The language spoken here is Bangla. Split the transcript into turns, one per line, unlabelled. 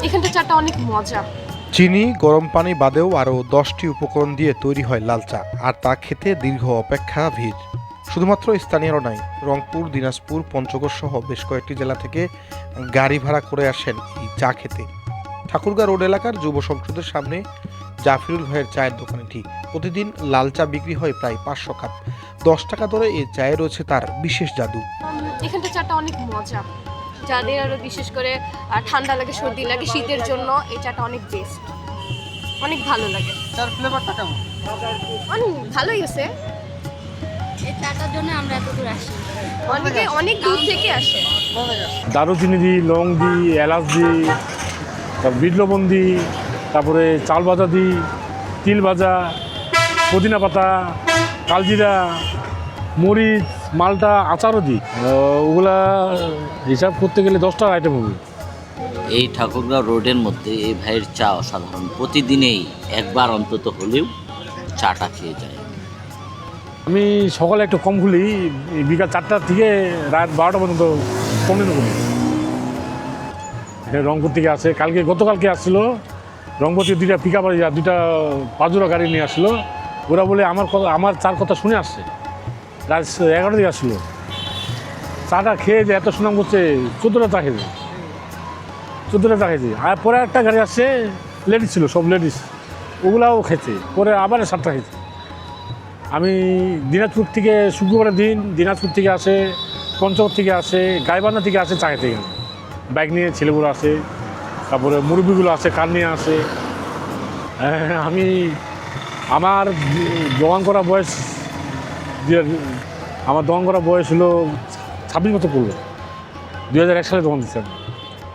এখানটা চাটা অনেক মজা।
চিনি, গরম পানি বাদেও আরও 10টি উপকরণ দিয়ে তৈরি হয় লাল চা, আর তা খেতে দীর্ঘ অপেক্ষা ভিড়। শুধুমাত্র স্থানীয়রা নয়, রংপুর, দিনাজপুর, পঞ্চগড় সহ বেশ কয়েকটি জেলা থেকে গাড়ি ভাড়া করে আসেন এই চা খেতে। ঠাকুরগাঁ রোড এলাকার যুব সংসদের সামনে জাফিরুল ভাইয়ের চায়ের দোকানটি প্রতিদিন লাল চা বিক্রি হয় প্রায় 500 কাপ। 10 টাকা দরে এই চায়ে রয়েছে তার বিশেষ জাদু।
এখানটা চাটা অনেক মজা, যাদের আরো বিশেষ করে ঠান্ডা লাগে, সর্দি লাগে, শীতের জন্য এই চাটা অনেক বেস্ট, অনেক ভালো লাগে।
চার ফ্লেভারটা কেমন?
অনেক ভালোই আছে।
এই চাটার জন্য আমরা এত দূর আসি।
অনেকে অনেক দূর থেকে আসে।
দারুচিনি দিই, লং দিই, এলাচ দিই, তারপর বিট লবণ দিই, তারপরে চাল ভাজা দিই, তিল ভাজা, পুদিনা পাতা, কালজিরা, মরিচ, মালটা, আচারও দিই। ওগুলা হিসাব করতে গেলে 10টা আইটেম হবে।
এই ঠাকুরগাঁও রোডের মধ্যে এই ভাইয়ের চা অসাধারণ। প্রতিদিনেই একবার অন্তত হলেও চাটা খেয়ে যায়।
আমি সকালে একটু কম খুলি, বিকাল 4টা থেকে রাত 12টা পর্যন্ত কন্টিনিউ করি। এখানে রংপুর থেকে আসে, গতকালকে আসছিলো রংপুর থেকে 2টা পিক আপ, 2টা পাঁচজোড়া গাড়ি নিয়ে আসলো। ওরা বলে আমার চার কথা শুনে আসছে, রাত 11টা দিকে আসছিলো। চাটা খেয়ে যে এত সুনাম করছে, 14টা চা খেয়েছে, 14টা চা খেয়েছে। আর পরে একটা গাড়ি আসছে, লেডিস ছিল, সব লেডিস, ওগুলাও খেয়েছে। পরে আবার 7টা খেয়েছে। আমি দিনাজপুর থেকে শুক্রবারের দিন দিনাজপুর থেকে আসে, পঞ্চগড় থেকে আসে, গাইবান্ধা থেকে আসে চা খেতে। এখানে বাইক নিয়ে ছেলেগুলো আসে, তারপরে মুরব্বীগুলো আসে, কার নিয়ে আসে। আমার দোকান করা বয়স হলো 26 বছর পড়লো। 2001 সালে দোকান দিচ্ছি আমি।